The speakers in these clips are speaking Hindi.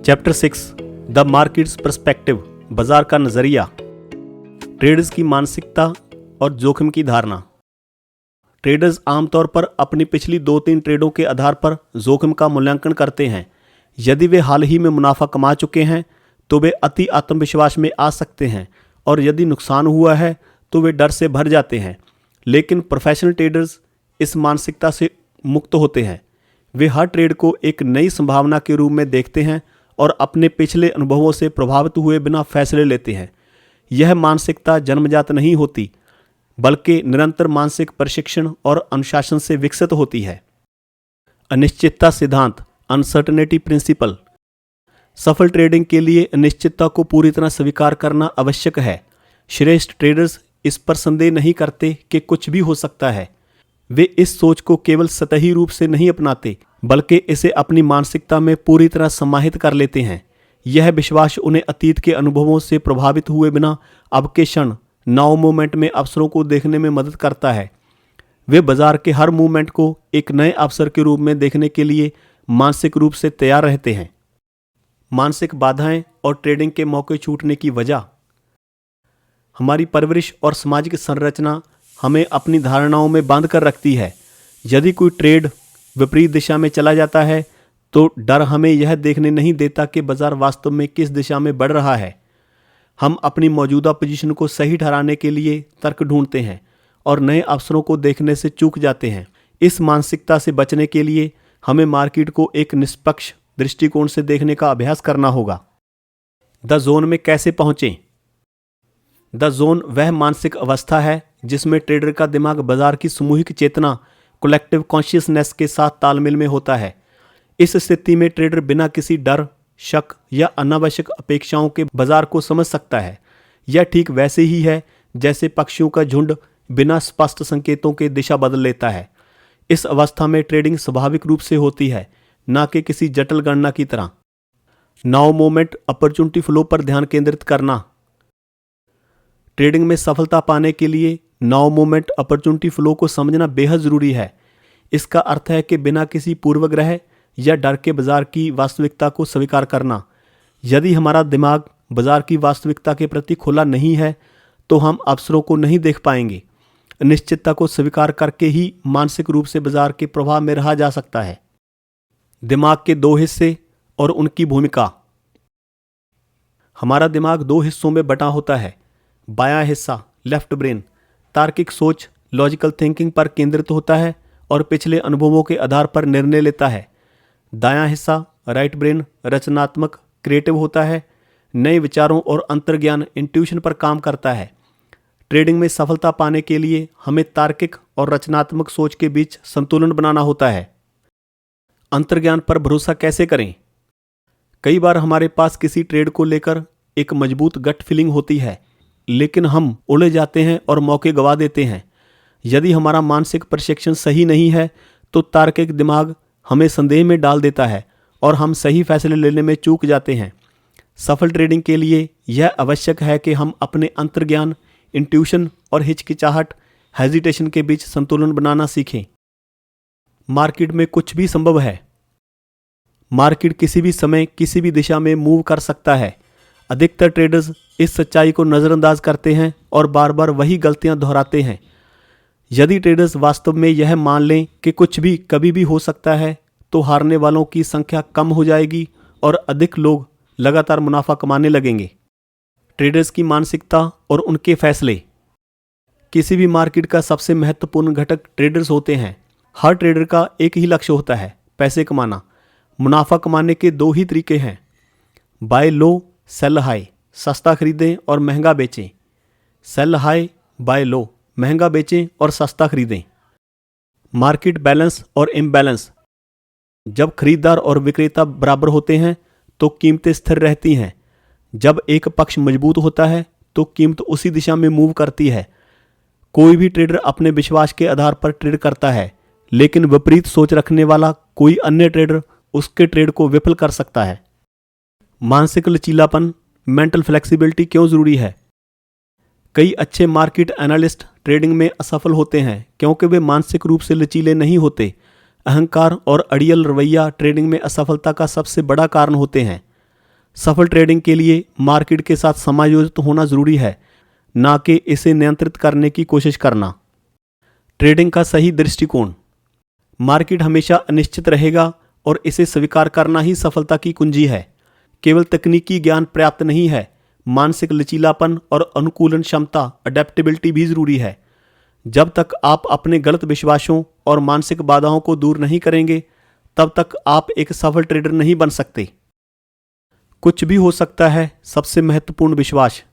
चैप्टर 6 द मार्केट्स पर्सपेक्टिव, बाजार का नजरिया। ट्रेडर्स की मानसिकता और जोखिम की धारणा। ट्रेडर्स आमतौर पर अपनी पिछली 2-3 ट्रेडों के आधार पर जोखिम का मूल्यांकन करते हैं। यदि वे हाल ही में मुनाफा कमा चुके हैं तो वे अति आत्मविश्वास में आ सकते हैं, और यदि नुकसान हुआ है तो वे डर से भर जाते हैं। लेकिन प्रोफेशनल ट्रेडर्स इस मानसिकता से मुक्त होते हैं। वे हर ट्रेड को एक नई संभावना के रूप में देखते हैं और अपने पिछले अनुभवों से प्रभावित हुए बिना फैसले लेते हैं। यह मानसिकता जन्मजात नहीं होती, बल्कि निरंतर मानसिक प्रशिक्षण और अनुशासन से विकसित होती है। अनिश्चितता सिद्धांत, अनसर्टेनिटी प्रिंसिपल। सफल ट्रेडिंग के लिए अनिश्चितता को पूरी तरह स्वीकार करना आवश्यक है। श्रेष्ठ ट्रेडर्स इस पर संदेह नहीं करते कि कुछ भी हो सकता है। वे इस सोच को केवल सतही रूप से नहीं अपनाते, बल्कि इसे अपनी मानसिकता में पूरी तरह समाहित कर लेते हैं। यह विश्वास उन्हें अतीत के अनुभवों से प्रभावित हुए बिना अब के क्षण नाउ मूवमेंट में अवसरों को देखने में मदद करता है। वे बाजार के हर मूवमेंट को एक नए अवसर के रूप में देखने के लिए मानसिक रूप से तैयार रहते हैं। मानसिक बाधाएं और ट्रेडिंग के मौके छूटने की वजह। हमारी परवरिश और सामाजिक संरचना हमें अपनी धारणाओं में बांध कर रखती है। यदि कोई ट्रेड विपरीत दिशा में चला जाता है तो डर हमें यह देखने नहीं देता कि बाजार वास्तव में किस दिशा में बढ़ रहा है। हम अपनी मौजूदा पोजीशन को सही ठहराने के लिए तर्क ढूंढते हैं और नए अवसरों को देखने से चूक जाते हैं। इस मानसिकता से बचने के लिए हमें मार्केट को एक निष्पक्ष दृष्टिकोण से देखने का अभ्यास करना होगा। द जोन में कैसे पहुंचें? द जोन वह मानसिक अवस्था है जिसमें ट्रेडर का दिमाग बाजार की सामूहिक चेतना, कलेक्टिव कॉन्शियसनेस के साथ तालमेल में होता है। इस स्थिति में ट्रेडर बिना किसी डर, शक या अनावश्यक अपेक्षाओं के बाजार को समझ सकता है। यह ठीक वैसे ही है जैसे पक्षियों का झुंड बिना स्पष्ट संकेतों के दिशा बदल लेता है। इस अवस्था में ट्रेडिंग स्वाभाविक रूप से होती है, न कि किसी जटिल गणना की तरह। नाउ मोमेंट अपॉर्चुनिटी फ्लो पर ध्यान केंद्रित करना। ट्रेडिंग में सफलता पाने के लिए नाउ मोमेंट अपॉर्चुनिटी फ्लो को समझना बेहद जरूरी है। इसका अर्थ है कि बिना किसी पूर्वग्रह या डर के बाजार की वास्तविकता को स्वीकार करना। यदि हमारा दिमाग बाजार की वास्तविकता के प्रति खुला नहीं है तो हम अवसरों को नहीं देख पाएंगे। अनिश्चितता को स्वीकार करके ही मानसिक रूप से बाजार के प्रभाव में रहा जा सकता है। दिमाग के 2 हिस्से और उनकी भूमिका। हमारा दिमाग 2 हिस्सों में बटा होता है। बायां हिस्सा, लेफ्ट ब्रेन, तार्किक सोच, लॉजिकल थिंकिंग पर केंद्रित होता है और पिछले अनुभवों के आधार पर निर्णय लेता है। दायां हिस्सा, राइट ब्रेन, रचनात्मक, क्रिएटिव होता है, नए विचारों और अंतर्ज्ञान, इंट्यूशन पर काम करता है। ट्रेडिंग में सफलता पाने के लिए हमें तार्किक और रचनात्मक सोच के बीच संतुलन बनाना होता है। अंतर्ज्ञान पर भरोसा कैसे करें? कई बार हमारे पास किसी ट्रेड को लेकर एक मजबूत गट फीलिंग होती है, लेकिन हम उलझ जाते हैं और मौके गंवा देते हैं। यदि हमारा मानसिक प्रशिक्षण सही नहीं है तो तार्किक दिमाग हमें संदेह में डाल देता है और हम सही फैसले लेने में चूक जाते हैं। सफल ट्रेडिंग के लिए यह आवश्यक है कि हम अपने अंतर्ज्ञान, इंट्यूशन और हिचकिचाहट, हेजिटेशन के बीच संतुलन बनाना सीखें। मार्केट में कुछ भी संभव है। मार्केट किसी भी समय किसी भी दिशा में मूव कर सकता है। अधिकतर ट्रेडर्स इस सच्चाई को नज़रअंदाज करते हैं और बार बार वही गलतियां दोहराते हैं। यदि ट्रेडर्स वास्तव में यह मान लें कि कुछ भी कभी भी हो सकता है तो हारने वालों की संख्या कम हो जाएगी और अधिक लोग लगातार मुनाफा कमाने लगेंगे। ट्रेडर्स की मानसिकता और उनके फैसले। किसी भी मार्केट का सबसे महत्वपूर्ण घटक ट्रेडर्स होते हैं। हर ट्रेडर का एक ही लक्ष्य होता है, पैसे कमाना। मुनाफा कमाने के 2 ही तरीके हैं, बाय लो, सेल हाई। सस्ता खरीदें और महंगा बेचें। सेल हाई, बाय लो, महंगा बेचें और सस्ता खरीदें। मार्केट बैलेंस और इम्बैलेंस। जब खरीदार और विक्रेता बराबर होते हैं तो कीमतें स्थिर रहती हैं। जब एक पक्ष मजबूत होता है तो कीमत उसी दिशा में मूव करती है। कोई भी ट्रेडर अपने विश्वास के आधार पर ट्रेड करता है, लेकिन विपरीत सोच रखने वाला कोई अन्य ट्रेडर उसके ट्रेड को विफल कर सकता है। मानसिक लचीलापन, मेंटल फ्लेक्सिबिलिटी क्यों जरूरी है? कई अच्छे मार्केट एनालिस्ट ट्रेडिंग में असफल होते हैं क्योंकि वे मानसिक रूप से लचीले नहीं होते। अहंकार और अड़ियल रवैया ट्रेडिंग में असफलता का सबसे बड़ा कारण होते हैं। सफल ट्रेडिंग के लिए मार्केट के साथ समायोजित होना जरूरी है, ना कि इसे नियंत्रित करने की कोशिश करना। ट्रेडिंग का सही दृष्टिकोण। मार्केट हमेशा अनिश्चित रहेगा और इसे स्वीकार करना ही सफलता की कुंजी है। केवल तकनीकी ज्ञान पर्याप्त नहीं है, मानसिक लचीलापन और अनुकूलन क्षमता अडेप्टेबिलिटी भी जरूरी है। जब तक आप अपने गलत विश्वासों और मानसिक बाधाओं को दूर नहीं करेंगे, तब तक आप एक सफल ट्रेडर नहीं बन सकते। कुछ भी हो सकता है, सबसे महत्वपूर्ण विश्वास।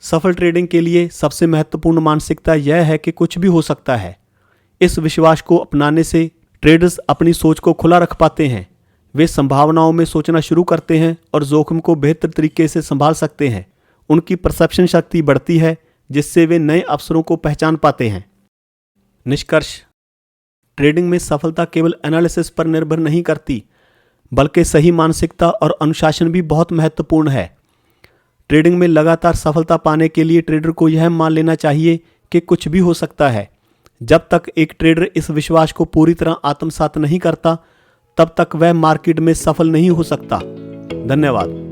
सफल ट्रेडिंग के लिए सबसे महत्वपूर्ण मानसिकता यह है कि कुछ भी हो सकता है। इस विश्वास को अपनाने से ट्रेडर्स अपनी सोच को खुला रख पाते हैं। वे संभावनाओं में सोचना शुरू करते हैं और जोखिम को बेहतर तरीके से संभाल सकते हैं। उनकी परसेप्शन शक्ति बढ़ती है, जिससे वे नए अवसरों को पहचान पाते हैं। निष्कर्ष। ट्रेडिंग में सफलता केवल एनालिसिस पर निर्भर नहीं करती, बल्कि सही मानसिकता और अनुशासन भी बहुत महत्वपूर्ण है। ट्रेडिंग में लगातार सफलता पाने के लिए ट्रेडर को यह मान लेना चाहिए कि कुछ भी हो सकता है। जब तक एक ट्रेडर इस विश्वास को पूरी तरह आत्मसात नहीं करता, तब तक वह मार्केट में सफल नहीं हो सकता। धन्यवाद।